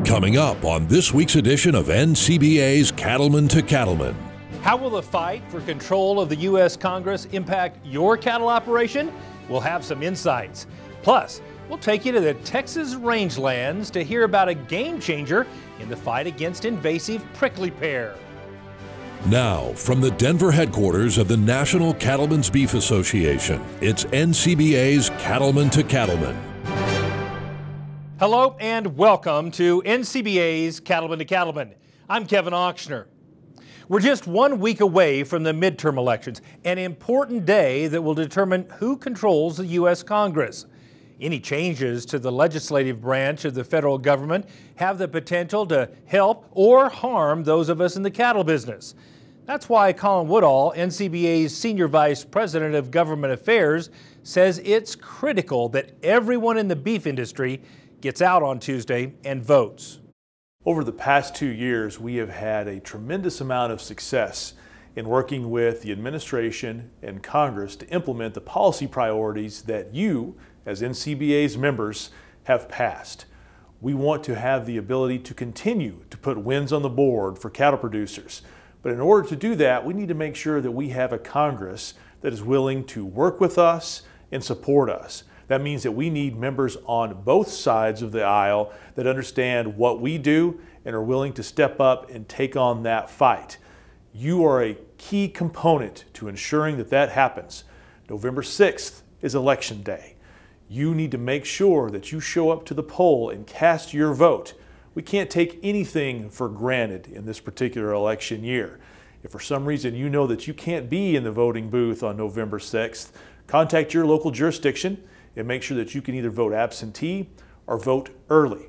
Coming up on this week's edition of NCBA's Cattlemen to Cattlemen. How will the fight for control of the U.S. Congress impact your cattle operation? We'll have some insights. Plus, we'll take you to the Texas rangelands to hear about a game changer in the fight against invasive prickly pear. Now, from the Denver headquarters of the National Cattlemen's Beef Association, it's NCBA's Cattlemen to Cattlemen. Hello and welcome to NCBA's Cattlemen to Cattlemen. I'm Kevin Auctioner. We're just 1 week away from the midterm elections, an important day that will determine who controls the U.S. Congress. Any changes to the legislative branch of the federal government have the potential to help or harm those of us in the cattle business. That's why Colin Woodall, NCBA's Senior Vice President of Government Affairs, says it's critical that everyone in the beef industry gets out on Tuesday and votes. Over the past 2 years, we have had a tremendous amount of success in working with the administration and Congress to implement the policy priorities that you, as NCBA's members, have passed. We want to have the ability to continue to put wins on the board for cattle producers. But in order to do that, we need to make sure that we have a Congress that is willing to work with us and support us. That means that we need members on both sides of the aisle that understand what we do and are willing to step up and take on that fight. You are a key component to ensuring that that happens. November 6th is Election Day. You need to make sure that you show up to the poll and cast your vote. We can't take anything for granted in this particular election year. If for some reason you know that you can't be in the voting booth on November 6th, contact your local jurisdiction and make sure that you can either vote absentee or vote early.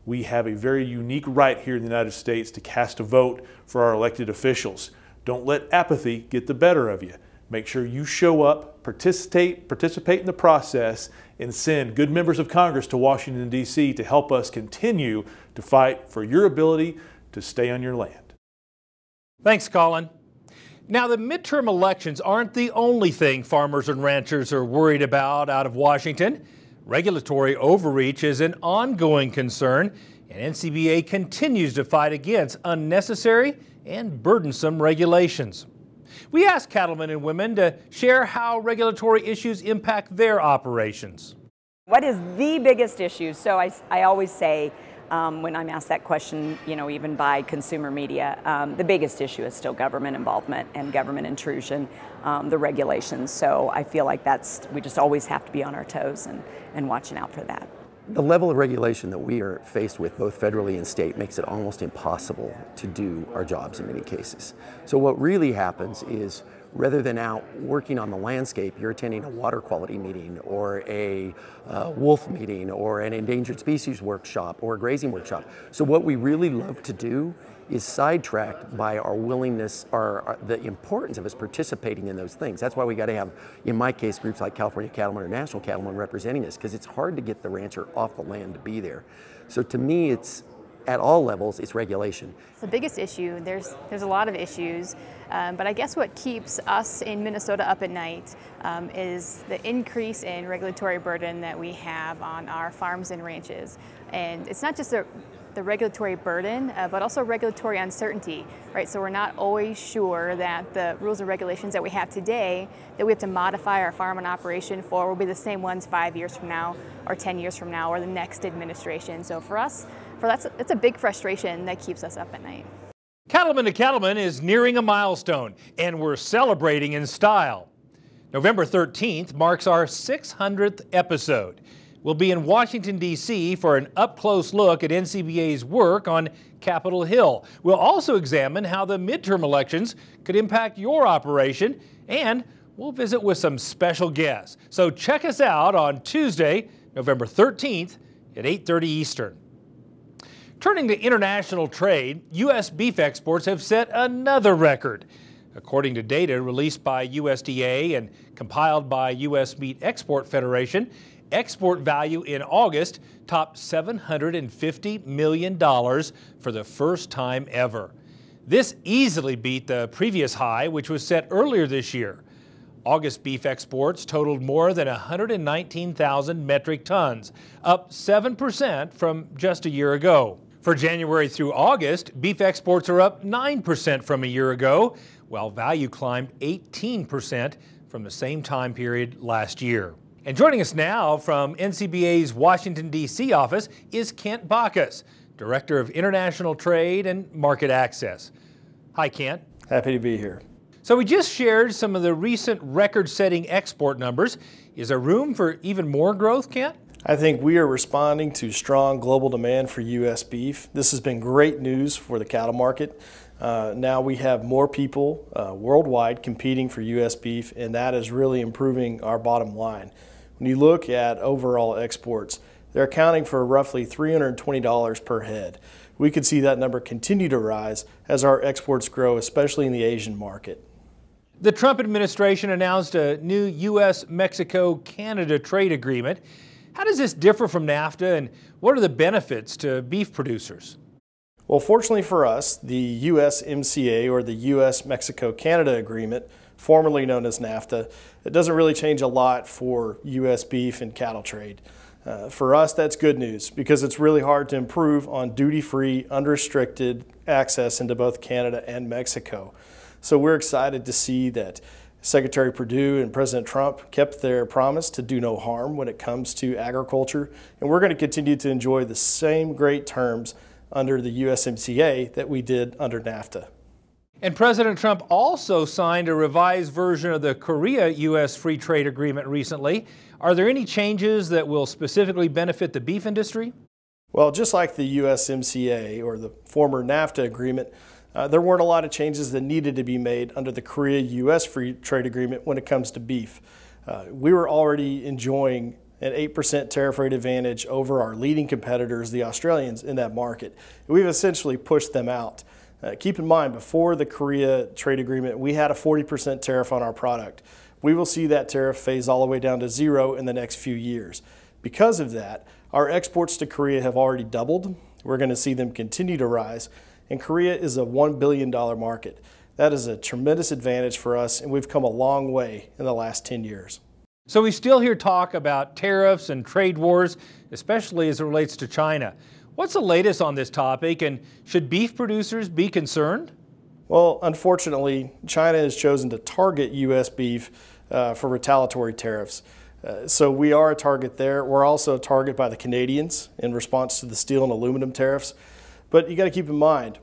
We have a very unique right here in the United States to cast a vote for our elected officials. Don't let apathy get the better of you. Make sure you show up, participate in the process, and send good members of Congress to Washington, D.C. to help us continue to fight for your ability to stay on your land. Thanks, Colin. Now, the midterm elections aren't the only thing farmers and ranchers are worried about out of Washington. Regulatory overreach is an ongoing concern, and NCBA continues to fight against unnecessary and burdensome regulations. We asked cattlemen and women to share how regulatory issues impact their operations. What is the biggest issue? So I always say, when I'm asked that question, even by consumer media, the biggest issue is still government involvement and government intrusion, the regulations. So I feel like we just always have to be on our toes and watching out for that. The level of regulation that we are faced with, both federally and state, makes it almost impossible to do our jobs in many cases. So what really happens is, rather than out working on the landscape, you're attending a water quality meeting or a wolf meeting or an endangered species workshop or a grazing workshop. So what we really love to do is sidetracked by our willingness, the importance of us participating in those things. That's why we got to have, in my case, groups like California Cattlemen or National Cattlemen representing us, because it's hard to get the rancher off the land to be there. So to me, it's at all levels, it's regulation. It's the biggest issue. There's a lot of issues, but I guess what keeps us in Minnesota up at night is the increase in regulatory burden that we have on our farms and ranches. And it's not just the regulatory burden, but also regulatory uncertainty, right? So we're not always sure that the rules and regulations that we have today that we have to modify our farm and operation for will be the same ones 5 years from now or 10 years from now or the next administration. So for us, it's a big frustration that keeps us up at night. Cattlemen to Cattlemen is nearing a milestone, and we're celebrating in style. November 13th marks our 600th episode. We'll be in Washington, D.C. for an up-close look at NCBA's work on Capitol Hill. We'll also examine how the midterm elections could impact your operation, and we'll visit with some special guests. So check us out on Tuesday, November 13th at 8:30 Eastern. Turning to international trade, U.S. beef exports have set another record. According to data released by USDA and compiled by U.S. Meat Export Federation, export value in August topped $750 million for the first time ever. This easily beat the previous high, which was set earlier this year. August beef exports totaled more than 119,000 metric tons, up 7% from just a year ago. For January through August, beef exports are up 9% from a year ago, while value climbed 18% from the same time period last year. And joining us now from NCBA's Washington, D.C. office is Kent Bacchus, Director of International Trade and Market Access. Hi, Kent. Happy to be here. So we just shared some of the recent record-setting export numbers. Is there room for even more growth, Kent? I think we are responding to strong global demand for U.S. beef. This has been great news for the cattle market. Now we have more people worldwide competing for U.S. beef, and that is really improving our bottom line. When you look at overall exports, they're accounting for roughly $320 per head. We could see that number continue to rise as our exports grow, especially in the Asian market. The Trump administration announced a new U.S.-Mexico-Canada trade agreement. How does this differ from NAFTA, and what are the benefits to beef producers? Well, fortunately for us, the USMCA, or the U.S.-Mexico-Canada agreement, formerly known as NAFTA, it doesn't really change a lot for U.S. beef and cattle trade. For us, that's good news because it's really hard to improve on duty-free, unrestricted access into both Canada and Mexico. So we're excited to see that Secretary Perdue and President Trump kept their promise to do no harm when it comes to agriculture, and we're going to continue to enjoy the same great terms under the USMCA that we did under NAFTA. And President Trump also signed a revised version of the Korea-U.S. Free Trade Agreement recently. Are there any changes that will specifically benefit the beef industry? Well, just like the USMCA or the former NAFTA agreement, there weren't a lot of changes that needed to be made under the Korea-U.S. Free Trade Agreement when it comes to beef. We were already enjoying an 8% tariff rate advantage over our leading competitors, the Australians, in that market. We've essentially pushed them out. Keep in mind, before the Korea trade agreement, we had a 40% tariff on our product. We will see that tariff phase all the way down to zero in the next few years. Because of that, our exports to Korea have already doubled. We're going to see them continue to rise, and Korea is a $1 billion market. That is a tremendous advantage for us, and we've come a long way in the last 10 years. So we still hear talk about tariffs and trade wars, especially as it relates to China. What's the latest on this topic, and should beef producers be concerned? Well, unfortunately, China has chosen to target U.S. beef for retaliatory tariffs. So we are a target there. We're also a target by the Canadians in response to the steel and aluminum tariffs. But you got to keep in mind,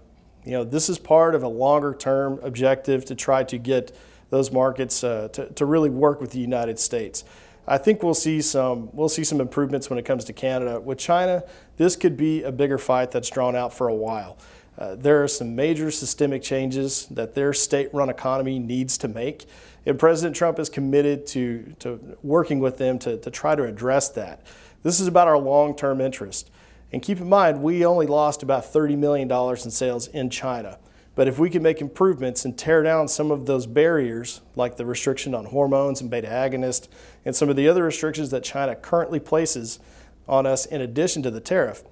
this is part of a longer-term objective to try to get those markets to really work with the United States. I think we'll see some improvements when it comes to Canada. With China, this could be a bigger fight that's drawn out for a while. There are some major systemic changes that their state-run economy needs to make, and President Trump is committed to working with them to try to address that. This is about our long-term interest. And keep in mind, we only lost about $30 million in sales in China. But if we can make improvements and tear down some of those barriers, like the restriction on hormones and beta agonists, and some of the other restrictions that China currently places on us in addition to the tariff,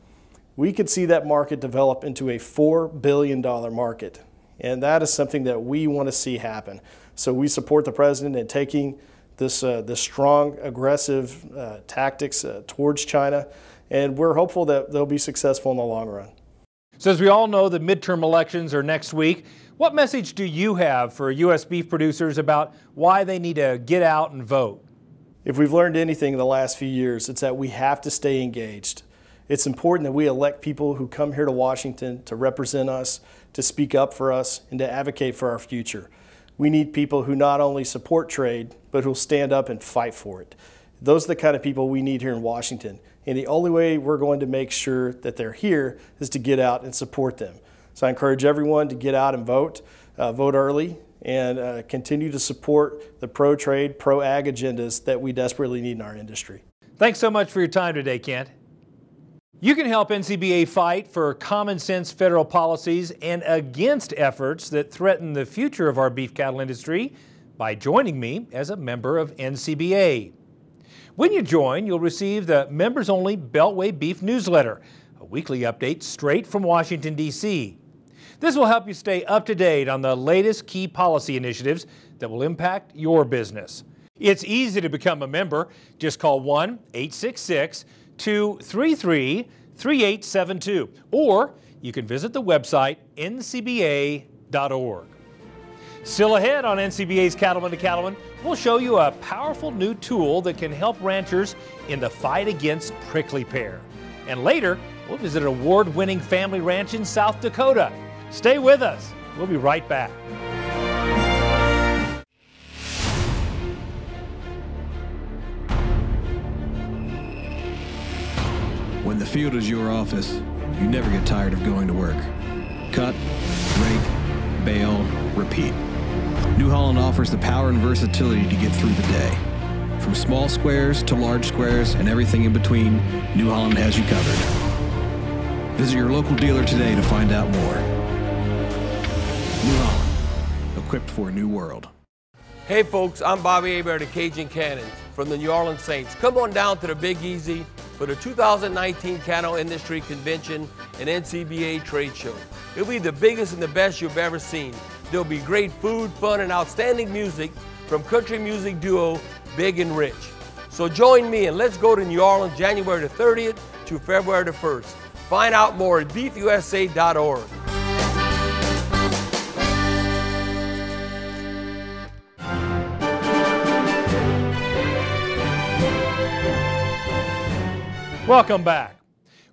we could see that market develop into a $4 billion market. And that is something that we want to see happen. So we support the president in taking this strong, aggressive tactics towards China, and we're hopeful that they'll be successful in the long run. So as we all know, the midterm elections are next week. What message do you have for U.S. beef producers about why they need to get out and vote? If we've learned anything in the last few years, it's that we have to stay engaged. It's important that we elect people who come here to Washington to represent us, to speak up for us, and to advocate for our future. We need people who not only support trade, but who'll stand up and fight for it. Those are the kind of people we need here in Washington. And the only way we're going to make sure that they're here is to get out and support them. So I encourage everyone to get out and vote early, and continue to support the pro-trade, pro-ag agendas that we desperately need in our industry. Thanks so much for your time today, Kent. You can help NCBA fight for common sense federal policies and against efforts that threaten the future of our beef cattle industry by joining me as a member of NCBA. When you join, you'll receive the members-only Beltway Beef newsletter, a weekly update straight from Washington, D.C. This will help you stay up to date on the latest key policy initiatives that will impact your business. It's easy to become a member. Just call 1-866-233-3872, or you can visit the website ncba.org. Still ahead on NCBA's Cattlemen to Cattlemen, we'll show you a powerful new tool that can help ranchers in the fight against prickly pear. And later, we'll visit an award-winning family ranch in South Dakota. Stay with us. We'll be right back. When the field is your office, you never get tired of going to work. Cut, rake, bale, repeat. New Holland offers the power and versatility to get through the day. From small squares to large squares and everything in between, New Holland has you covered. Visit your local dealer today to find out more. New Holland, equipped for a new world. Hey folks, I'm Bobby Hebert of Cajun Cannon from the New Orleans Saints. Come on down to the Big Easy for the 2019 Cattle Industry Convention and NCBA Trade Show. It'll be the biggest and the best you've ever seen. There'll be great food, fun, and outstanding music from country music duo Big and Rich. So join me and let's go to New Orleans January the 30th to February the 1st. Find out more at beefusa.org. Welcome back.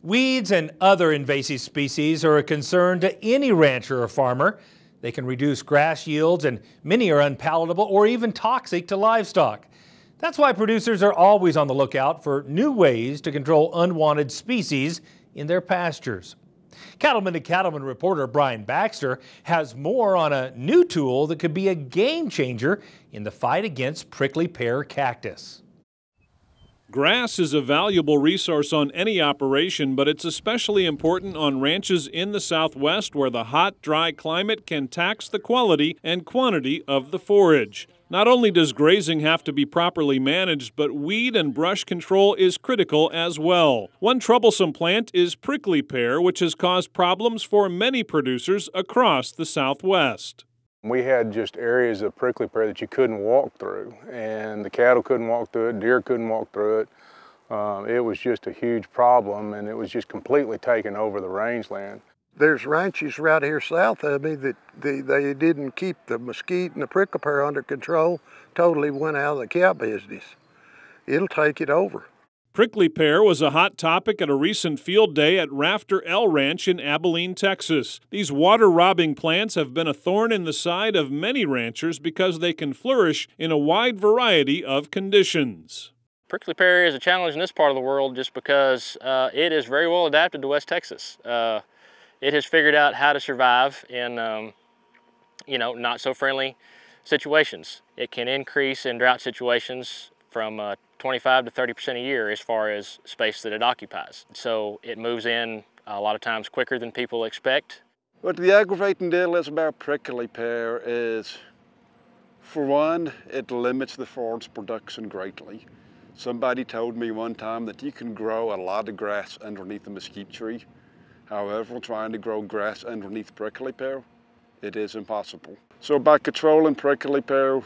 Weeds and other invasive species are a concern to any rancher or farmer. They can reduce grass yields, and many are unpalatable or even toxic to livestock. That's why producers are always on the lookout for new ways to control unwanted species in their pastures. Cattlemen to Cattlemen reporter Brian Baxter has more on a new tool that could be a game changer in the fight against prickly pear cactus. Grass is a valuable resource on any operation, but it's especially important on ranches in the Southwest where the hot, dry climate can tax the quality and quantity of the forage. Not only does grazing have to be properly managed, but weed and brush control is critical as well. One troublesome plant is prickly pear, which has caused problems for many producers across the Southwest. We had just areas of prickly pear that you couldn't walk through, and the cattle couldn't walk through it, deer couldn't walk through it. It was just a huge problem, and it was just completely taking over the rangeland. There's ranches right here south of me that they didn't keep the mesquite and the prickly pear under control, totally went out of the cow business. It'll take it over. Prickly pear was a hot topic at a recent field day at Rafter L Ranch in Abilene, Texas. These water-robbing plants have been a thorn in the side of many ranchers because they can flourish in a wide variety of conditions. Prickly pear is a challenge in this part of the world just because it is very well adapted to West Texas. It has figured out how to survive in, not so friendly situations. It can increase in drought situations from 25 to 30% a year as far as space that it occupies. So it moves in a lot of times quicker than people expect. What the aggravating deal is about prickly pear is, for one, it limits the forage production greatly. Somebody told me one time that you can grow a lot of grass underneath a mesquite tree. However, trying to grow grass underneath prickly pear, it is impossible. So by controlling prickly pear,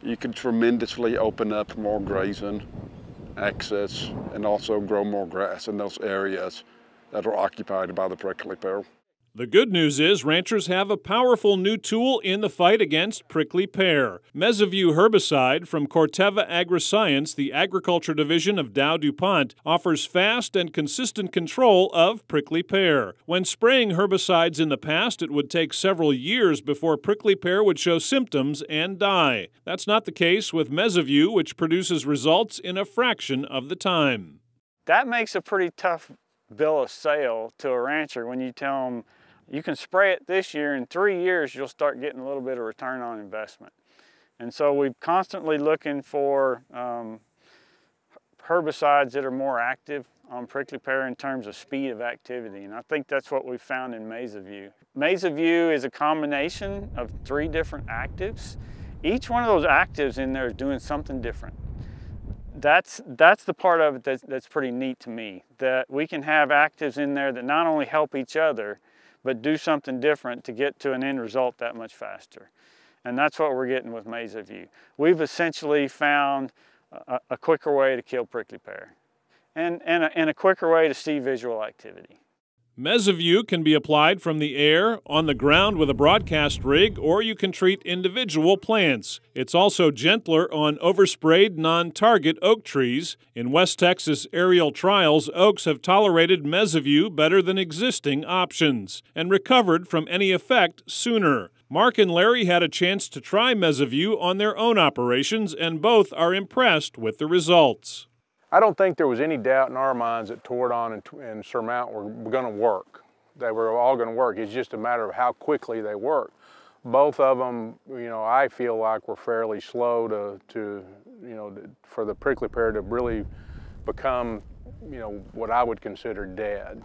you can tremendously open up more grazing access and also grow more grass in those areas that are occupied by the prickly pear. The good news is ranchers have a powerful new tool in the fight against prickly pear. Mesiview herbicide from Corteva Agriscience, the agriculture division of Dow DuPont, offers fast and consistent control of prickly pear. When spraying herbicides in the past, it would take several years before prickly pear would show symptoms and die. That's not the case with Mesiview, which produces results in a fraction of the time. That makes a pretty tough bill of sale to a rancher when you tell them, you can spray it this year, in 3 years you'll start getting a little bit of return on investment. And so we're constantly looking for herbicides that are more active on prickly pear in terms of speed of activity. And I think that's what we found in Mesiview. Mesiview is a combination of 3 different actives. Each one of those actives in there is doing something different. That's the part of it that's pretty neat to me, that we can have actives in there that not only help each other, but do something different to get to an end result that much faster. And that's what we're getting with MesoView. We've essentially found a quicker way to kill prickly pear and a quicker way to see visual activity. MesoView can be applied from the air, on the ground with a broadcast rig, or you can treat individual plants. It's also gentler on oversprayed, non-target oak trees. In West Texas aerial trials, oaks have tolerated MesoView better than existing options and recovered from any effect sooner. Mark and Larry had a chance to try MesoView on their own operations, and both are impressed with the results. I don't think there was any doubt in our minds that Tordon and Surmount were going to work. They were all going to work. It's just a matter of how quickly they work. Both of them, you know, I feel like were fairly slow for the prickly pear to really become, you know, what I would consider dead.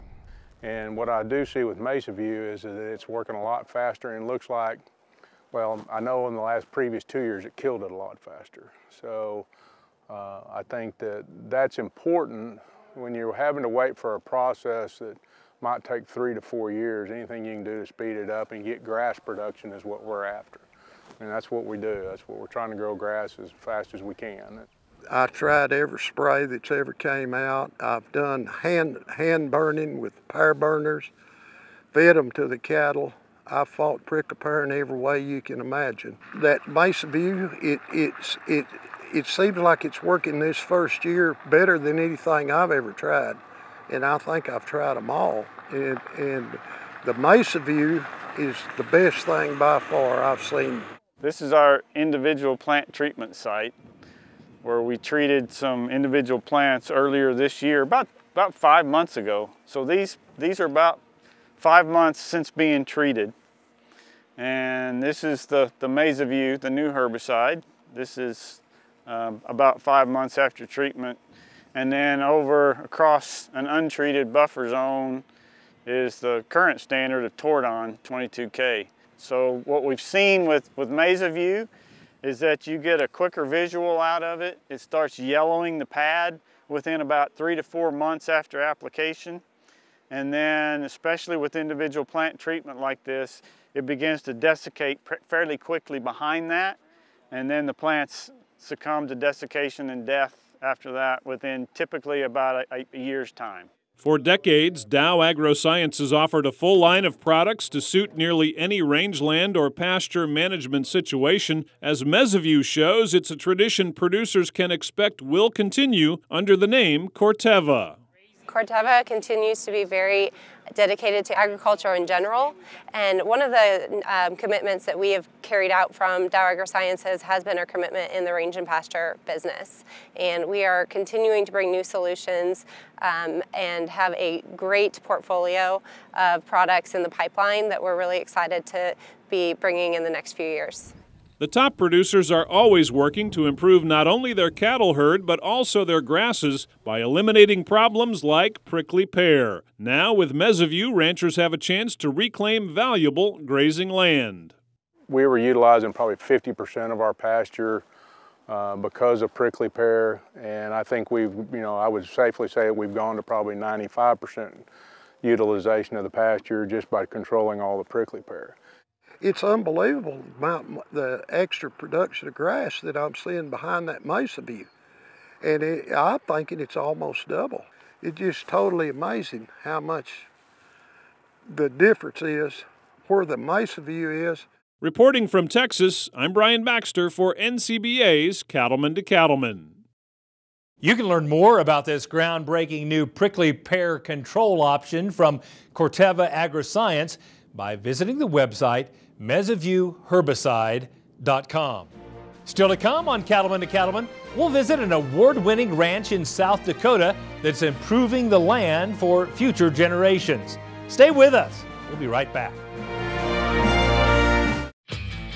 And what I do see with MesoView is that it's working a lot faster, and it looks like, well, I know in the previous 2 years it killed it a lot faster. So I think that that's important when you're having to wait for a process that might take 3 to 4 years. Anything you can do to speed it up and get grass production is what we're after. And that's what we do. That's what we're trying to grow grass as fast as we can. I tried every spray that's ever came out. I've done hand burning with pear burners, fed them to the cattle. I fought prickly pear in every way you can imagine. That MesoView, it seems like it's working this first year better than anything I've ever tried. And I think I've tried them all. And the MesoView is the best thing by far I've seen. This is our individual plant treatment site where we treated some individual plants earlier this year, about 5 months ago. So these are about 5 months since being treated. And this is the MesoView, the new herbicide. This is about 5 months after treatment. And then across an untreated buffer zone is the current standard of Tordon 22K. So what we've seen with MesoView is that you get a quicker visual out of it. It starts yellowing the pad within about 3 to 4 months after application. And then, especially with individual plant treatment like this, it begins to desiccate fairly quickly behind that. And then the plants succumb to desiccation and death after that within typically about a year's time. For decades, Dow AgroScience has offered a full line of products to suit nearly any rangeland or pasture management situation. As MesoView shows, it's a tradition producers can expect will continue under the name Corteva. Corteva continues to be very dedicated to agriculture in general, and one of the commitments that we have carried out from Dow AgroSciences has been our commitment in the range and pasture business. And we are continuing to bring new solutions and have a great portfolio of products in the pipeline that we're really excited to be bringing in the next few years. The top producers are always working to improve not only their cattle herd, but also their grasses by eliminating problems like prickly pear. Now, with MesoView, ranchers have a chance to reclaim valuable grazing land. We were utilizing probably 50% of our pasture because of prickly pear, and I think I would safely say that we've gone to probably 95% utilization of the pasture just by controlling all the prickly pear. It's unbelievable the extra production of grass that I'm seeing behind that MesoView. And I'm thinking it's almost double. It's just totally amazing how much the difference is where the MesoView is. Reporting from Texas, I'm Brian Baxter for NCBA's Cattlemen to Cattlemen. You can learn more about this groundbreaking new prickly pear control option from Corteva AgroScience by visiting the website mesoviewherbicide.com. Still to come on Cattlemen to Cattlemen, we'll visit an award-winning ranch in South Dakota that's improving the land for future generations. Stay with us. We'll be right back.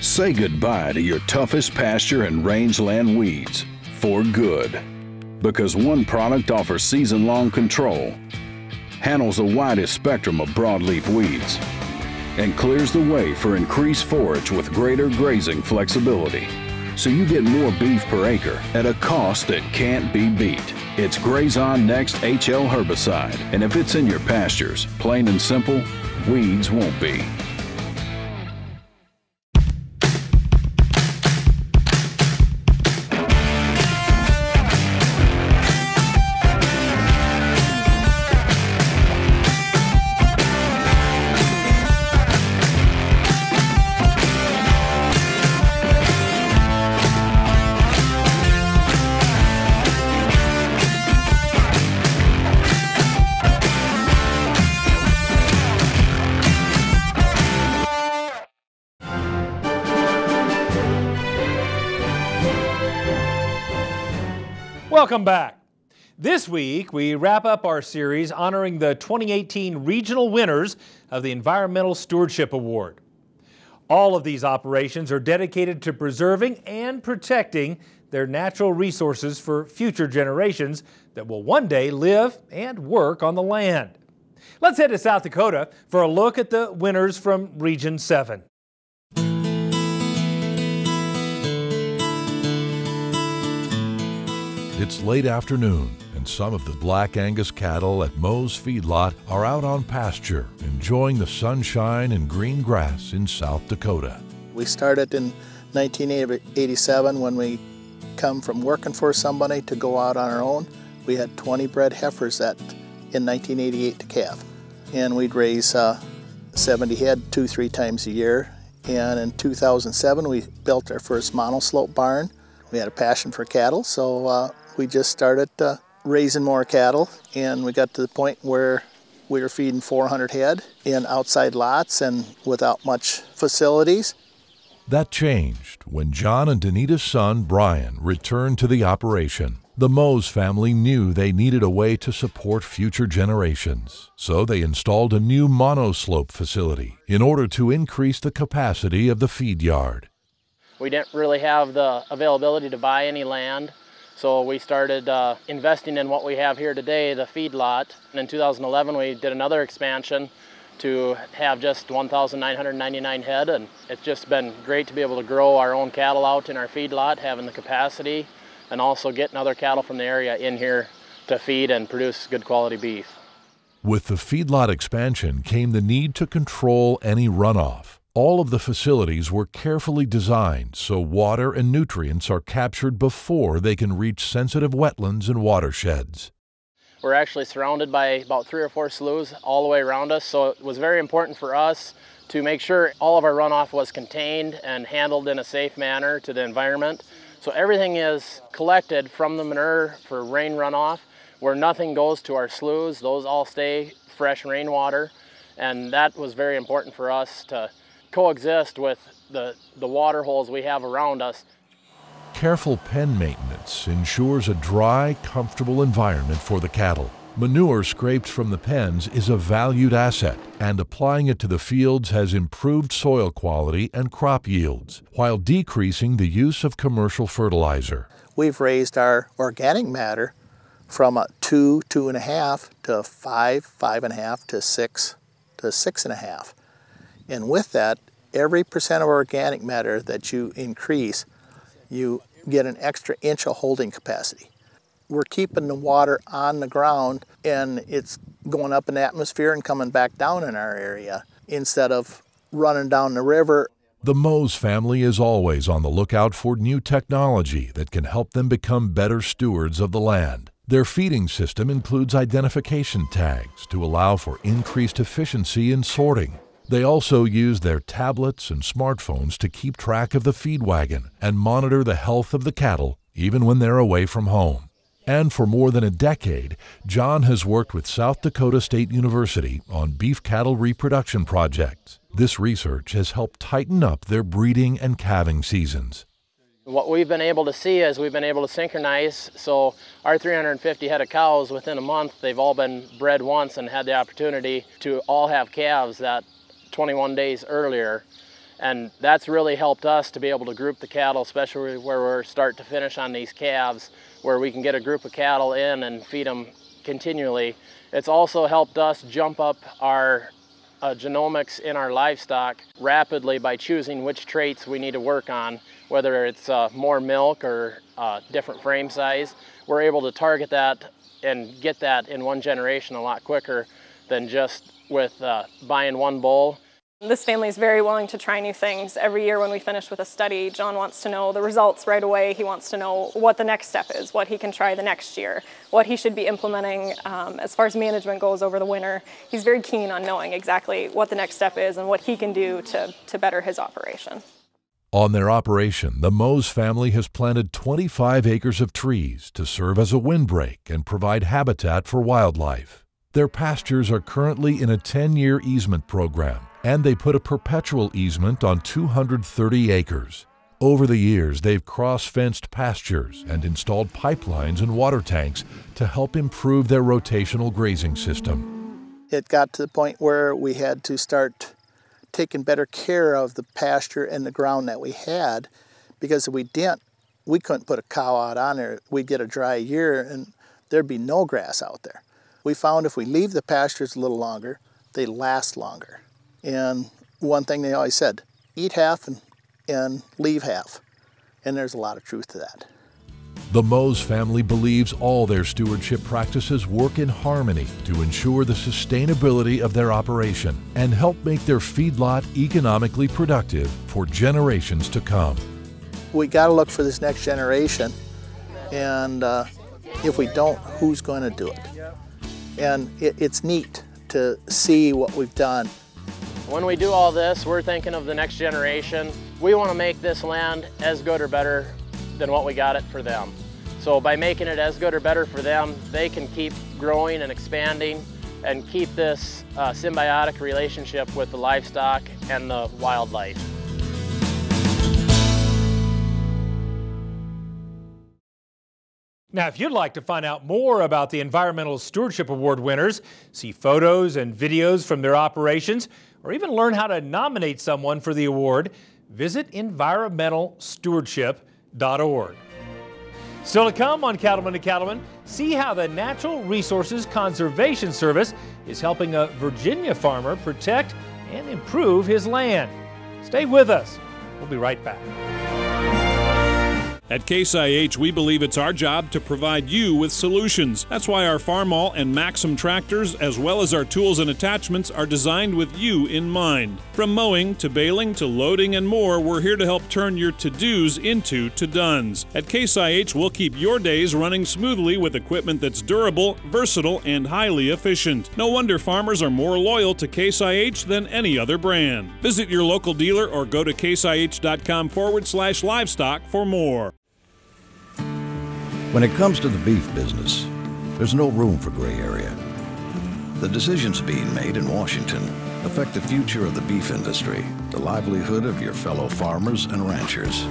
Say goodbye to your toughest pasture and rangeland weeds for good. Because one product offers season-long control, handles the widest spectrum of broadleaf weeds, and clears the way for increased forage with greater grazing flexibility. so you get more beef per acre at a cost that can't be beat. It's Graze On Next HL herbicide, and if it's in your pastures, plain and simple, weeds won't be. Welcome back. This week, we wrap up our series honoring the 2018 regional winners of the Environmental Stewardship Award. All of these operations are dedicated to preserving and protecting their natural resources for future generations that will one day live and work on the land. Let's head to South Dakota for a look at the winners from Region 7. It's late afternoon, and some of the Black Angus cattle at Moe's feedlot are out on pasture, enjoying the sunshine and green grass in South Dakota. We started in 1987 when we come from working for somebody to go out on our own. We had 20 bred heifers in 1988 to calve, and we'd raise 70 head 2-3 times a year. And in 2007 we built our first monoslope barn. We had a passion for cattle, so we just started raising more cattle, and we got to the point where we were feeding 400 head in outside lots and without much facilities. That changed when John and Danita's son, Brian, returned to the operation. The Moe's family knew they needed a way to support future generations, so they installed a new monoslope facility in order to increase the capacity of the feed yard. We didn't really have the availability to buy any land, so we started investing in what we have here today, the feedlot. And in 2011 we did another expansion to have just 1,999 head, and it's just been great to be able to grow our own cattle out in our feedlot, having the capacity, and also getting other cattle from the area in here to feed and produce good quality beef. With the feedlot expansion came the need to control any runoff. All of the facilities were carefully designed so water and nutrients are captured before they can reach sensitive wetlands and watersheds. We're actually surrounded by about 3 or 4 sloughs all the way around us, so it was very important for us to make sure all of our runoff was contained and handled in a safe manner to the environment. So everything is collected from the manure for rain runoff, where nothing goes to our sloughs. Those all stay fresh rainwater, and that was very important for us to coexist with the water holes we have around us. Careful pen maintenance ensures a dry, comfortable environment for the cattle. Manure scraped from the pens is a valued asset, and applying it to the fields has improved soil quality and crop yields, while decreasing the use of commercial fertilizer. We've raised our organic matter from a 2, 2.5 to 5, 5.5 to 6 to 6.5. And with that, every percent of organic matter that you increase, you get an extra inch of holding capacity. We're keeping the water on the ground, and it's going up in the atmosphere and coming back down in our area instead of running down the river. The Moe's family is always on the lookout for new technology that can help them become better stewards of the land. Their feeding system includes identification tags to allow for increased efficiency in sorting. They also use their tablets and smartphones to keep track of the feed wagon and monitor the health of the cattle even when they're away from home. And for more than a decade, John has worked with South Dakota State University on beef cattle reproduction projects. This research has helped tighten up their breeding and calving seasons. What we've been able to see is we've been able to synchronize, so our 350 head of cows, within a month, they've all been bred once and had the opportunity to all have calves that 21 days earlier. And that's really helped us to be able to group the cattle, especially where we're start to finish on these calves, where we can get a group of cattle in and feed them continually. It's also helped us jump up our genomics in our livestock rapidly by choosing which traits we need to work on, whether it's more milk or different frame size. We're able to target that and get that in one generation a lot quicker than just with buying one bull. This family is very willing to try new things. Every year when we finish with a study, John wants to know the results right away. He wants to know what the next step is, what he can try the next year, what he should be implementing as far as management goes over the winter. He's very keen on knowing exactly what the next step is and what he can do to better his operation. On their operation, the Mose family has planted 25 acres of trees to serve as a windbreak and provide habitat for wildlife. Their pastures are currently in a 10-year easement program, and they put a perpetual easement on 230 acres. Over the years, they've cross-fenced pastures and installed pipelines and water tanks to help improve their rotational grazing system. It got to the point where we had to start taking better care of the pasture and the ground that we had, because if we didn't, we couldn't put a cow out on there. We'd get a dry year and there'd be no grass out there. We found if we leave the pastures a little longer, they last longer. And one thing they always said, eat half and leave half. And there's a lot of truth to that. The Mose family believes all their stewardship practices work in harmony to ensure the sustainability of their operation and help make their feedlot economically productive for generations to come. We got to look for this next generation, and if we don't, who's going to do it? And it's neat to see what we've done. When we do all this, we're thinking of the next generation. We want to make this land as good or better than what we got it for them. So by making it as good or better for them, they can keep growing and expanding and keep this symbiotic relationship with the livestock and the wildlife. Now, if you'd like to find out more about the Environmental Stewardship Award winners, see photos and videos from their operations, or even learn how to nominate someone for the award, visit environmentalstewardship.org. Still to come on Cattlemen to Cattlemen, see how the Natural Resources Conservation Service is helping a Virginia farmer protect and improve his land. Stay with us. We'll be right back. At Case IH, we believe it's our job to provide you with solutions. That's why our Farmall and Maxim tractors, as well as our tools and attachments, are designed with you in mind. From mowing to baling to loading and more, we're here to help turn your to-dos into to-dones. At Case IH, we'll keep your days running smoothly with equipment that's durable, versatile, and highly efficient. No wonder farmers are more loyal to Case IH than any other brand. Visit your local dealer or go to caseih.com/livestock for more. When it comes to the beef business, there's no room for gray area. The decisions being made in Washington affect the future of the beef industry, the livelihood of your fellow farmers and ranchers.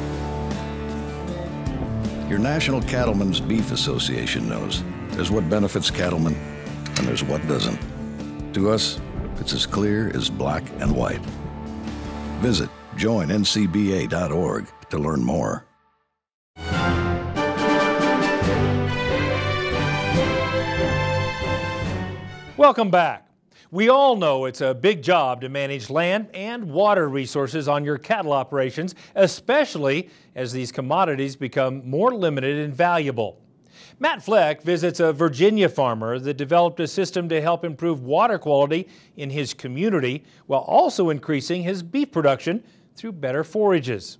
Your National Cattlemen's Beef Association knows there's what benefits cattlemen and there's what doesn't. To us, it's as clear as black and white. Visit joinncba.org to learn more. Welcome back. We all know it's a big job to manage land and water resources on your cattle operations, especially as these commodities become more limited and valuable. Matt Fleck visits a Virginia farmer that developed a system to help improve water quality in his community while also increasing his beef production through better forages.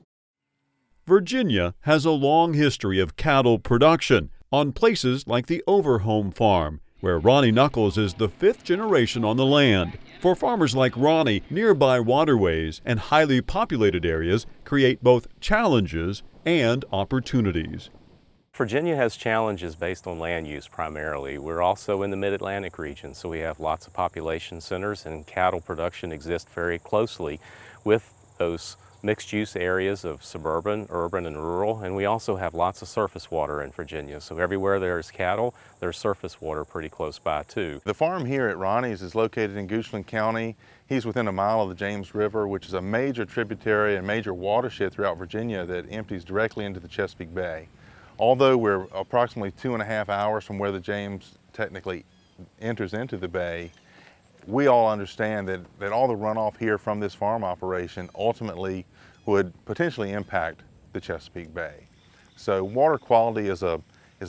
Virginia has a long history of cattle production on places like the Overhome Farm, where Ronnie Knuckles is the 5th generation on the land. For farmers like Ronnie, nearby waterways and highly populated areas create both challenges and opportunities. Virginia has challenges based on land use primarily. We're also in the Mid-Atlantic region, so we have lots of population centers, and cattle production exists very closely with those mixed-use areas of suburban, urban, and rural, and we also have lots of surface water in Virginia. So everywhere there's cattle, there's surface water pretty close by too. The farm here at Ronnie's is located in Goochland County. He's within a mile of the James River, which is a major tributary and major watershed throughout Virginia that empties directly into the Chesapeake Bay. Although we're approximately 2.5 hours from where the James technically enters into the bay, we all understand that all the runoff here from this farm operation ultimately would potentially impact the Chesapeake Bay. So water quality is a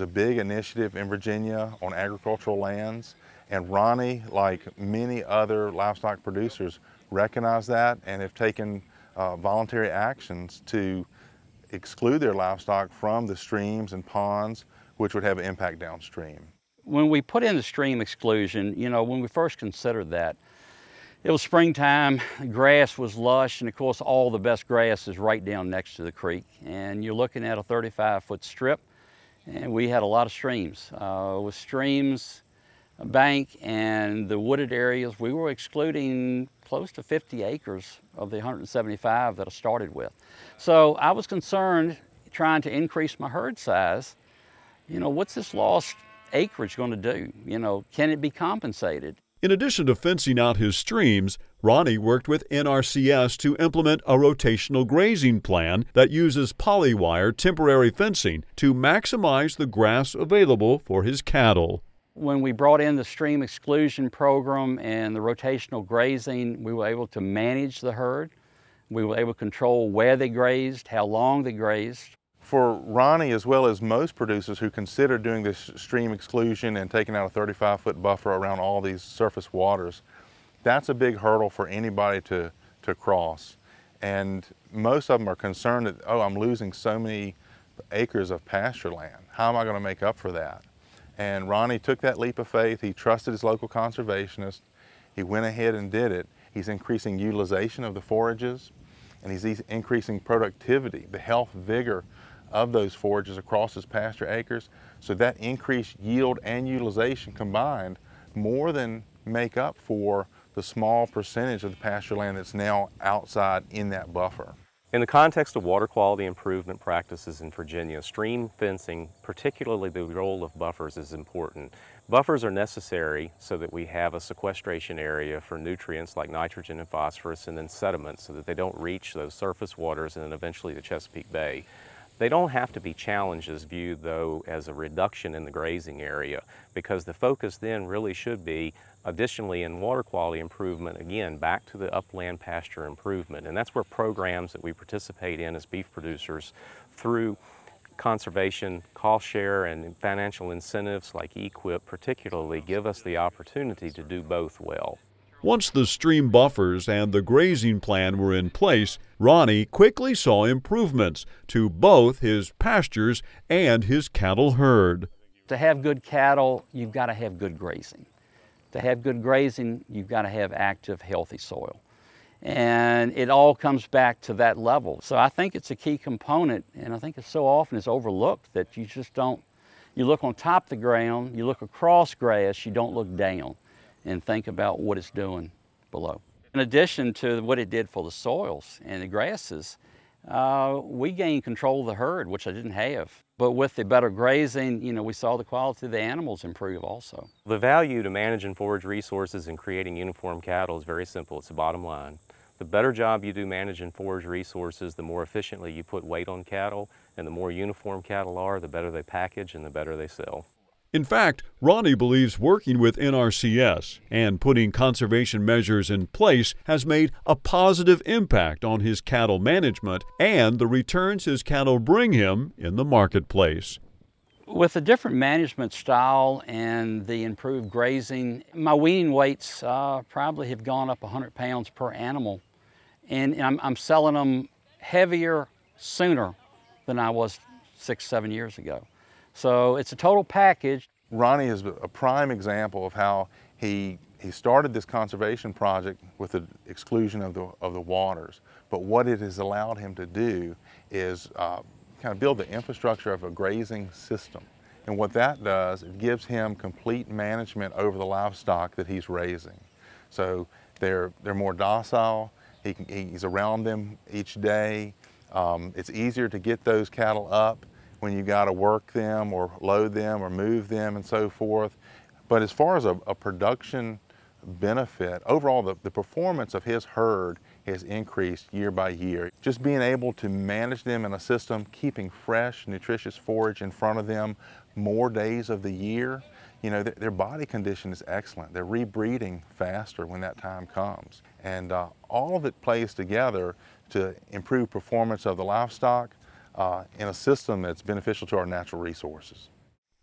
big initiative in Virginia on agricultural lands, and Ronnie, like many other livestock producers, recognize that and have taken voluntary actions to exclude their livestock from the streams and ponds, which would have an impact downstream. When we put in the stream exclusion, you know, when we first considered that, it was springtime, grass was lush, and of course all the best grass is right down next to the creek. And you're looking at a 35-foot strip, and we had a lot of streams. With streams, a bank, and the wooded areas, we were excluding close to 50 acres of the 175 that I started with. So I was concerned, trying to increase my herd size, you know, what's this lost acreage going to do? You know, can it be compensated? In addition to fencing out his streams, Ronnie worked with NRCS to implement a rotational grazing plan that uses polywire temporary fencing to maximize the grass available for his cattle. When we brought in the stream exclusion program and the rotational grazing, we were able to manage the herd. We were able to control where they grazed, how long they grazed. For Ronnie, as well as most producers who consider doing this stream exclusion and taking out a 35-foot buffer around all these surface waters, that's a big hurdle for anybody to cross. And most of them are concerned that, oh, I'm losing so many acres of pasture land. How am I going to make up for that? And Ronnie took that leap of faith. He trusted his local conservationist. He went ahead and did it. He's increasing utilization of the forages, and he's increasing productivity, the health, vigor of those forages across his pasture acres. So that increased yield and utilization combined more than make up for the small percentage of the pasture land that's now outside in that buffer. In the context of water quality improvement practices in Virginia, stream fencing, particularly the role of buffers, is important. Buffers are necessary so that we have a sequestration area for nutrients like nitrogen and phosphorus, and then sediments so that they don't reach those surface waters and then eventually the Chesapeake Bay. They don't have to be challenges viewed, though, as a reduction in the grazing area, because the focus then really should be, additionally, in water quality improvement, again, back to the upland pasture improvement. And that's where programs that we participate in as beef producers through conservation, cost share, and financial incentives like EQIP particularly give us the opportunity to do both well. Once the stream buffers and the grazing plan were in place, Ronnie quickly saw improvements to both his pastures and his cattle herd. To have good cattle, you've got to have good grazing. To have good grazing, you've got to have active, healthy soil. And it all comes back to that level. So I think it's a key component, and I think it's so often is overlooked that you just don't, you look on top of the ground, you look across grass, you don't look down and think about what it's doing below. In addition to what it did for the soils and the grasses, we gained control of the herd, which I didn't have. But with the better grazing, you know, we saw the quality of the animals improve also. The value to managing forage resources and creating uniform cattle is very simple. It's the bottom line. The better job you do managing forage resources, the more efficiently you put weight on cattle, and the more uniform cattle are, the better they package and the better they sell. In fact, Ronnie believes working with NRCS and putting conservation measures in place has made a positive impact on his cattle management and the returns his cattle bring him in the marketplace. With a different management style and the improved grazing, my weaning weights probably have gone up 100 pounds per animal. And I'm selling them heavier sooner than I was 6-7 years ago. So it's a total package. Ronnie is a prime example of how he started this conservation project with the exclusion of the waters. But what it has allowed him to do is kind of build the infrastructure of a grazing system. And what that does, it gives him complete management over the livestock that he's raising. So they're more docile, he's around them each day. It's easier to get those cattle up when you got to work them or load them or move them and so forth. But as far as a production benefit, overall the performance of his herd has increased year by year. Just being able to manage them in a system, keeping fresh, nutritious forage in front of them more days of the year, you know, their body condition is excellent. They're rebreeding faster when that time comes. And all of it plays together to improve performance of the livestock in a system that's beneficial to our natural resources.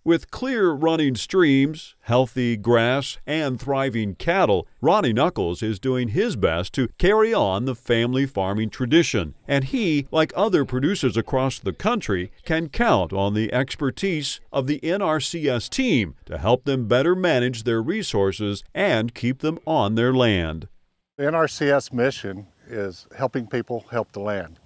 With clear running streams, healthy grass, and thriving cattle, Ronnie Knuckles is doing his best to carry on the family farming tradition. And he, like other producers across the country, can count on the expertise of the NRCS team to help them better manage their resources and keep them on their land. The NRCS mission is helping people help the land.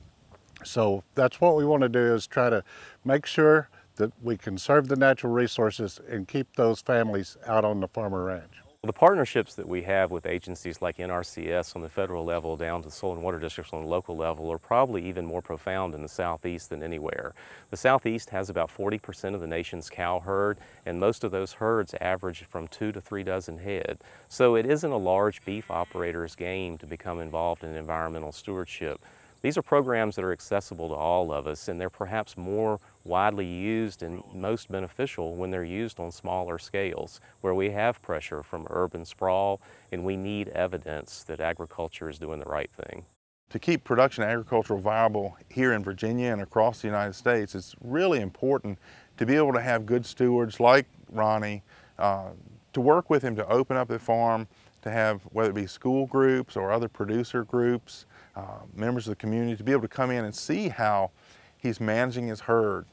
So that's what we want to do, is try to make sure that we conserve the natural resources and keep those families out on the farmer ranch. The partnerships that we have with agencies like NRCS on the federal level down to soil and water districts on the local level are probably even more profound in the Southeast than anywhere. The Southeast has about 40% of the nation's cow herd, and most of those herds average from 2 to 3 dozen head. So it isn't a large beef operator's game to become involved in environmental stewardship. These are programs that are accessible to all of us, and they're perhaps more widely used and most beneficial when they're used on smaller scales, where we have pressure from urban sprawl and we need evidence that agriculture is doing the right thing. To keep production agriculture viable here in Virginia and across the United States, it's really important to be able to have good stewards like Ronnie, to work with him to open up the farm, to have, whether it be school groups or other producer groups, members of the community, to be able to come in and see how he's managing his herd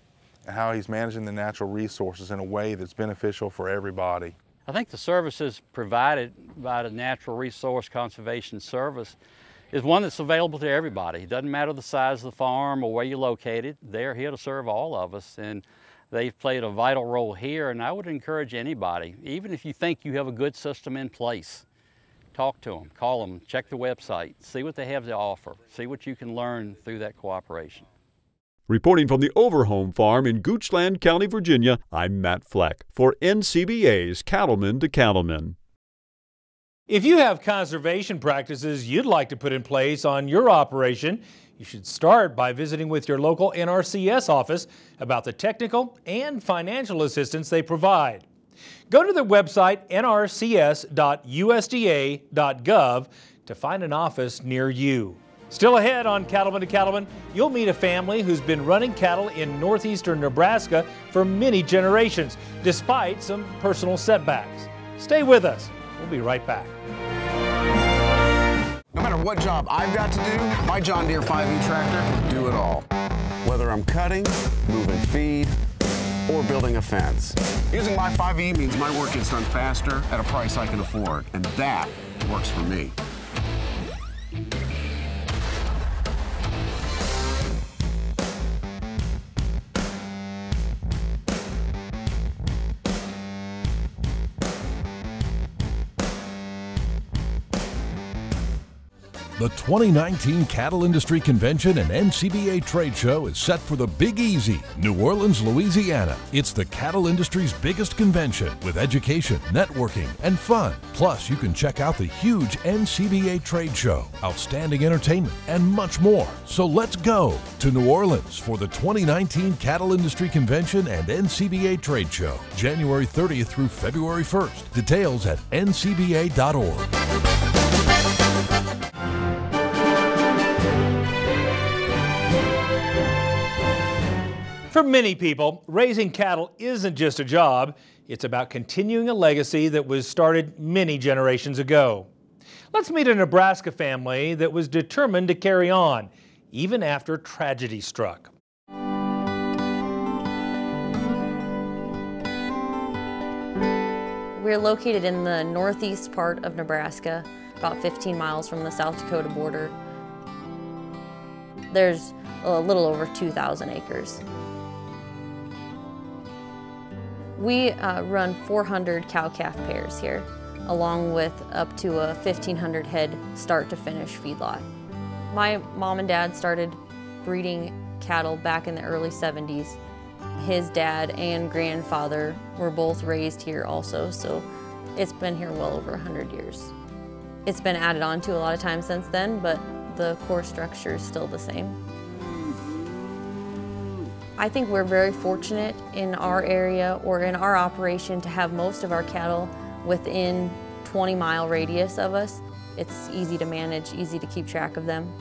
and how he's managing the natural resources in a way that's beneficial for everybody. I think the services provided by the Natural Resource Conservation Service is one that's available to everybody. It doesn't matter the size of the farm or where you're located. They're here to serve all of us, and they've played a vital role here. And I would encourage anybody, even if you think you have a good system in place, talk to them, call them, check the website, see what they have to offer, see what you can learn through that cooperation. Reporting from the Overhome Farm in Goochland County, Virginia, I'm Matt Fleck for NCBA's Cattlemen to Cattlemen. If you have conservation practices you'd like to put in place on your operation, you should start by visiting with your local NRCS office about the technical and financial assistance they provide. Go to the website nrcs.usda.gov to find an office near you. Still ahead on Cattlemen to Cattlemen, you'll meet a family who's been running cattle in northeastern Nebraska for many generations, despite some personal setbacks. Stay with us. We'll be right back. No matter what job I've got to do, my John Deere 5E tractor can do it all. Whether I'm cutting, moving feed, or building a fence. Using my 5E means my work gets done faster at a price I can afford, and that works for me. The 2019 Cattle Industry Convention and NCBA Trade Show is set for the Big Easy, New Orleans, Louisiana. It's the cattle industry's biggest convention with education, networking, and fun. Plus, you can check out the huge NCBA Trade Show, outstanding entertainment, and much more. So let's go to New Orleans for the 2019 Cattle Industry Convention and NCBA Trade Show, January 30th through February 1st. Details at ncba.org. For many people, raising cattle isn't just a job, it's about continuing a legacy that was started many generations ago. Let's meet a Nebraska family that was determined to carry on, even after tragedy struck. We're located in the northeast part of Nebraska, about 15 miles from the South Dakota border. There's a little over 2,000 acres. We run 400 cow-calf pairs here, along with up to a 1,500 head start-to-finish feedlot. My mom and dad started breeding cattle back in the early 70s. His dad and grandfather were both raised here also, so it's been here well over 100 years. It's been added on to a lot of times since then, but the core structure is still the same. I think we're very fortunate in our area or in our operation to have most of our cattle within 20-mile radius of us. It's easy to manage, easy to keep track of them.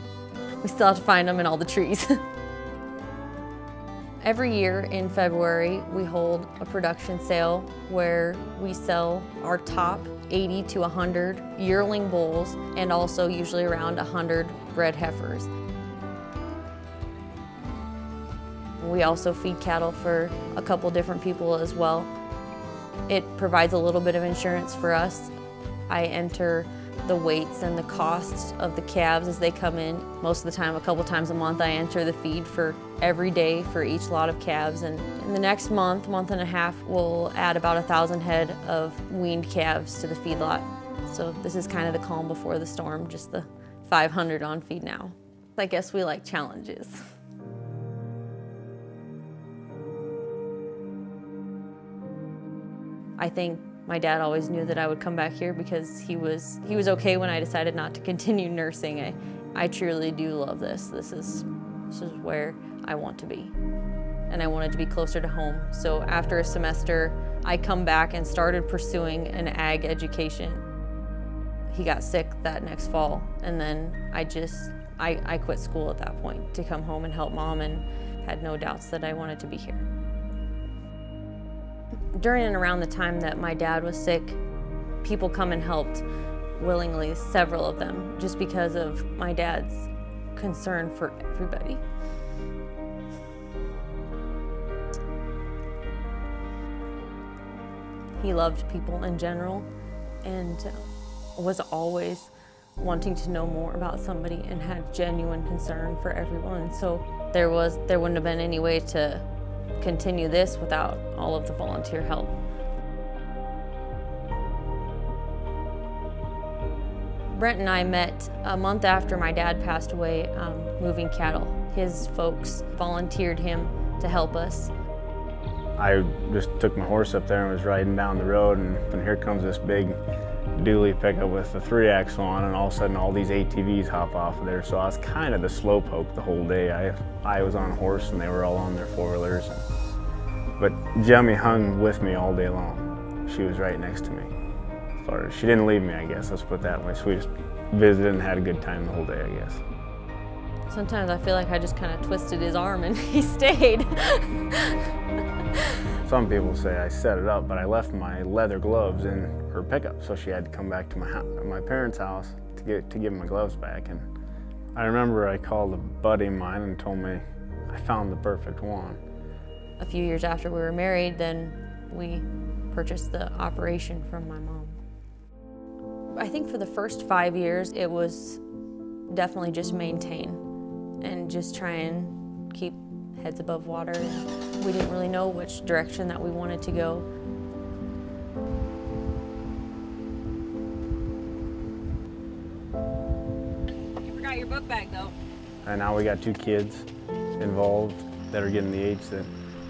We still have to find them in all the trees. Every year in February, we hold a production sale where we sell our top 80 to 100 yearling bulls and also usually around 100 bred heifers. We also feed cattle for a couple different people as well. It provides a little bit of insurance for us. I enter the weights and the costs of the calves as they come in. Most of the time, a couple times a month, I enter the feed for every day for each lot of calves. And in the next month and a half, we'll add about 1,000 head of weaned calves to the feedlot. So this is kind of the calm before the storm, just the 500 on feed now. I guess we like challenges. I think my dad always knew that I would come back here because he was okay when I decided not to continue nursing. I truly do love this. This is where I want to be. And I wanted to be closer to home. So after a semester, I come back and started pursuing an ag education. He got sick that next fall, and then I quit school at that point to come home and help Mom, and had no doubts that I wanted to be here. During and around the time that my dad was sick, people come and helped willingly, several of them, just because of my dad's concern for everybody. He loved people in general and was always wanting to know more about somebody and had genuine concern for everyone. So there wouldn't have been any way to continue this without all of the volunteer help. Brent and I met a month after my dad passed away moving cattle. His folks volunteered him to help us. I just took my horse up there and was riding down the road, and here comes this big dually pickup with a 3-axle on, and all of a sudden all these ATVs hop off of there. So I was kind of the slowpoke the whole day. I was on a horse and they were all on their 4-wheelers. But Jemmy hung with me all day long. She was right next to me. She didn't leave me, I guess, let's put it that way. So we just visited and had a good time the whole day, I guess. Sometimes I feel like I just kind of twisted his arm and he stayed. Some people say I set it up, but I left my leather gloves in her pickup, so she had to come back to my parents' house to give my gloves back. And I remember I called a buddy of mine and told me I found the perfect one. A few years after we were married, then we purchased the operation from my mom. I think for the first 5 years, it was definitely just maintain and just try and keep heads above water. We didn't really know which direction that we wanted to go. You forgot your book bag though. And now we got 2 kids involved that are getting the age that,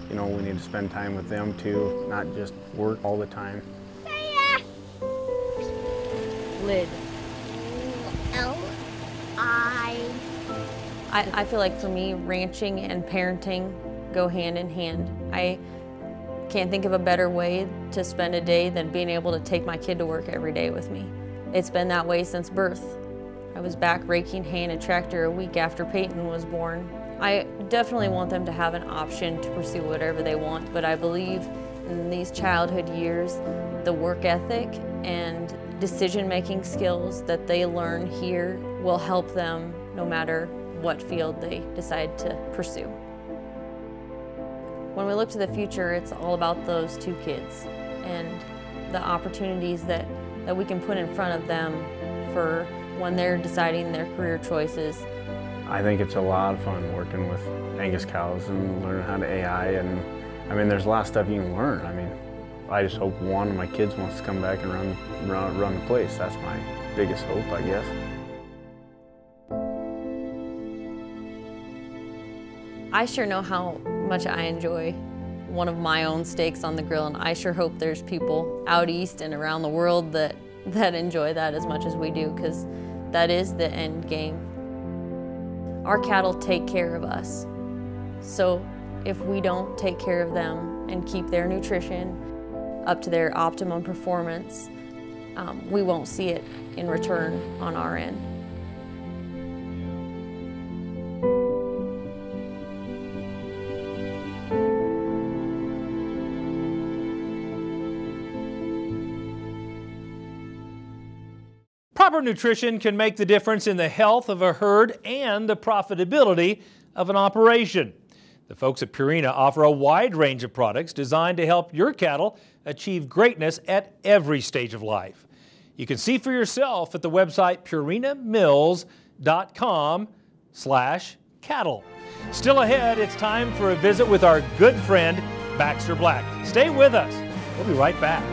you know, we need to spend time with them too, not just work all the time. Lid. I feel like for me, ranching and parenting go hand in hand. I can't think of a better way to spend a day than being able to take my kid to work every day with me. It's been that way since birth. I was back raking hay in a tractor a week after Peyton was born. I definitely want them to have an option to pursue whatever they want, but I believe in these childhood years, the work ethic and decision-making skills that they learn here will help them no matter what field they decide to pursue. When we look to the future, it's all about those 2 kids and the opportunities that we can put in front of them for when they're deciding their career choices. I think it's a lot of fun working with Angus cows and learning how to AI, and I mean, there's a lot of stuff you can learn. I mean, I just hope one of my kids wants to come back and run the place. That's my biggest hope, I guess. I sure know how much I enjoy one of my own steaks on the grill, and I sure hope there's people out east and around the world that enjoy that as much as we do, because that is the end game. Our cattle take care of us, so If we don't take care of them and keep their nutrition up to their optimum performance, we won't see it in return on our end. Proper nutrition can make the difference in the health of a herd and the profitability of an operation. The folks at Purina offer a wide range of products designed to help your cattle achieve greatness at every stage of life. You can see for yourself at the website purinamills.com/cattle. Still ahead, it's time for a visit with our good friend, Baxter Black. Stay with us. We'll be right back.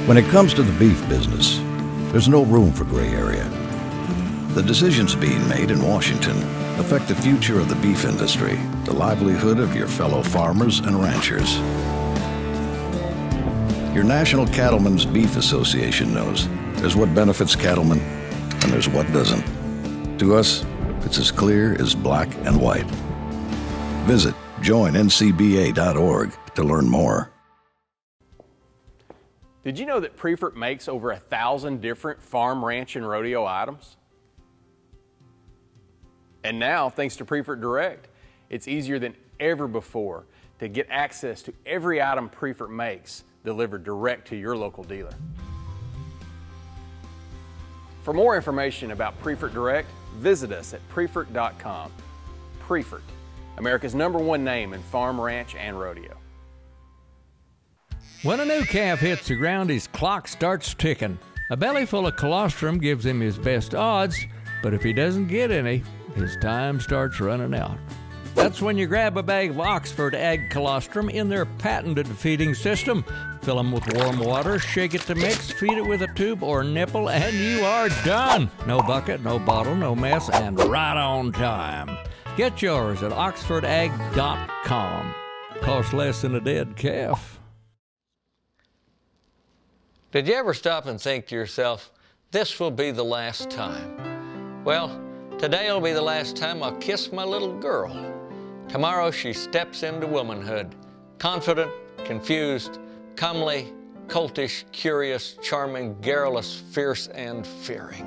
When it comes to the beef business, there's no room for gray area. The decisions being made in Washington affect the future of the beef industry, the livelihood of your fellow farmers and ranchers. Your National Cattlemen's Beef Association knows there's what benefits cattlemen and there's what doesn't. To us, it's as clear as black and white. Visit joinncba.org to learn more. Did you know that Prefert makes over 1,000 different farm, ranch, and rodeo items? And now, thanks to Prefert Direct, it's easier than ever before to get access to every item Prefert makes delivered direct to your local dealer. For more information about Prefert Direct, visit us at prefert.com. Prefert, America's #1 name in farm, ranch, and rodeo. When a new calf hits the ground, his clock starts ticking. A belly full of colostrum gives him his best odds, but if he doesn't get any, his time starts running out. That's when you grab a bag of Oxford Ag Colostrum in their patented feeding system. Fill them with warm water, shake it to mix, feed it with a tube or nipple, and you are done. No bucket, no bottle, no mess, and right on time. Get yours at oxfordag.com. Costs less than a dead calf. Did you ever stop and think to yourself, this will be the last time? Well, today will be the last time I'll kiss my little girl. Tomorrow she steps into womanhood, confident, confused, comely, coltish, curious, charming, garrulous, fierce, and fearing.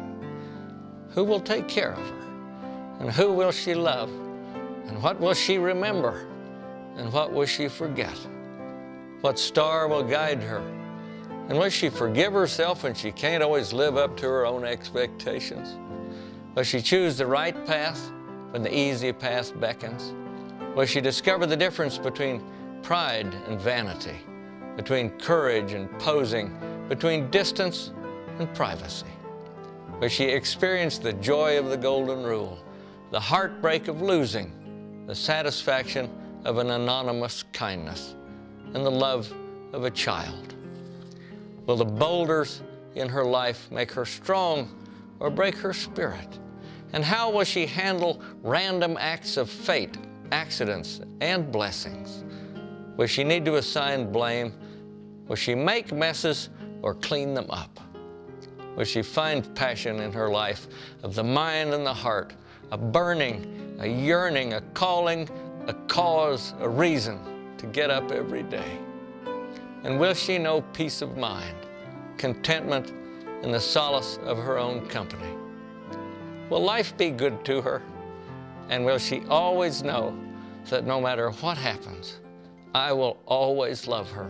Who will take care of her? And who will she love? And what will she remember? And what will she forget? What star will guide her? And will she forgive herself when she can't always live up to her own expectations? Will she choose the right path when the easy path beckons? Will she discover the difference between pride and vanity, between courage and posing, between distance and privacy? Will she experience the joy of the golden rule, the heartbreak of losing, the satisfaction of an anonymous kindness, and the love of a child? Will the boulders in her life make her strong or break her spirit? And how will she handle random acts of fate, accidents, and blessings? Will she need to assign blame? Will she make messes or clean them up? Will she find passion in her life of the mind and the heart, a burning, a yearning, a calling, a cause, a reason to get up every day? And will she know peace of mind, contentment, and the solace of her own company? Will life be good to her? And will she always know that no matter what happens, I will always love her,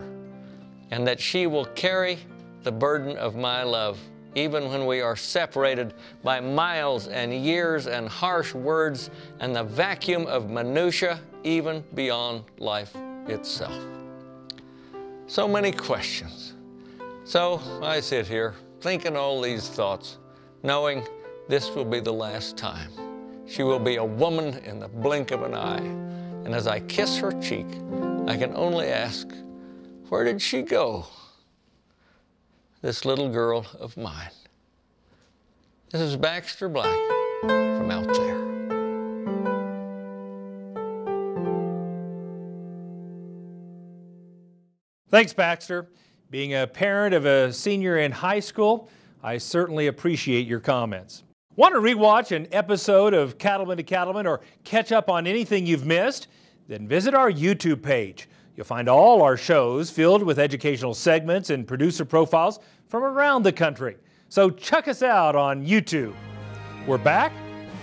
and that she will carry the burden of my love even when we are separated by miles and years and harsh words and the vacuum of minutia even beyond life itself? So many questions. So I sit here thinking all these thoughts, knowing this will be the last time. She will be a woman in the blink of an eye. And as I kiss her cheek, I can only ask, where did she go? This little girl of mine. This is Baxter Black from out there. Thanks, Baxter. Being a parent of a senior in high school, I certainly appreciate your comments. Want to rewatch an episode of Cattlemen to Cattlemen or catch up on anything you've missed? Then visit our YouTube page. You'll find all our shows filled with educational segments and producer profiles from around the country. So check us out on YouTube. We're back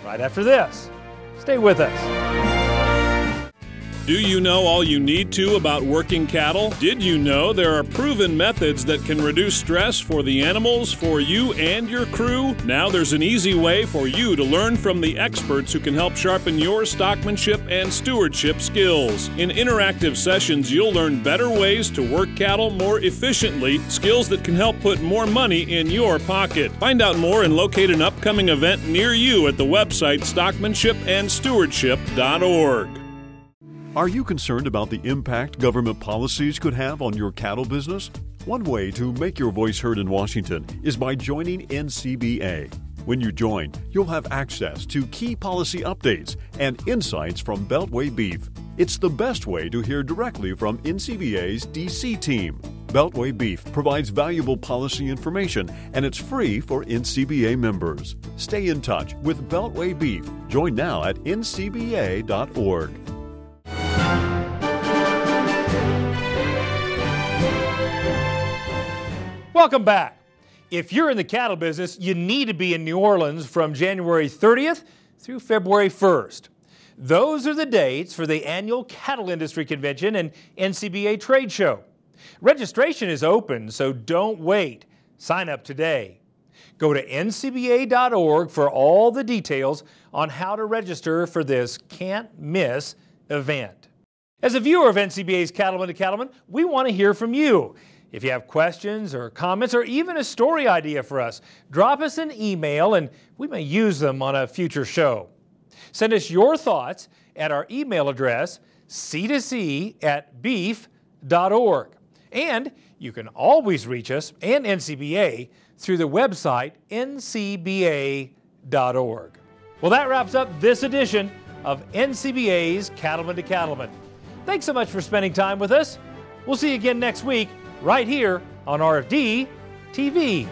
right after this. Stay with us. Do you know all you need to about working cattle? Did you know there are proven methods that can reduce stress for the animals, for you and your crew? Now there's an easy way for you to learn from the experts who can help sharpen your stockmanship and stewardship skills. In interactive sessions, you'll learn better ways to work cattle more efficiently, skills that can help put more money in your pocket. Find out more and locate an upcoming event near you at the website stockmanshipandstewardship.org. Are you concerned about the impact government policies could have on your cattle business? One way to make your voice heard in Washington is by joining NCBA. When you join, you'll have access to key policy updates and insights from Beltway Beef. It's the best way to hear directly from NCBA's DC team. Beltway Beef provides valuable policy information, and it's free for NCBA members. Stay in touch with Beltway Beef. Join now at ncba.org. Welcome back. If you're in the cattle business, you need to be in New Orleans from January 30th through February 1st. Those are the dates for the annual Cattle Industry Convention and NCBA Trade Show. Registration is open, so don't wait. Sign up today. Go to ncba.org for all the details on how to register for this can't-miss event. As a viewer of NCBA's Cattlemen to Cattlemen, we want to hear from you. If you have questions or comments or even a story idea for us, drop us an email and we may use them on a future show. Send us your thoughts at our email address, c2c@beef.org. And you can always reach us and NCBA through the website ncba.org. Well, that wraps up this edition of NCBA's Cattlemen to Cattlemen. Thanks so much for spending time with us. We'll see you again next week right here on RFD TV.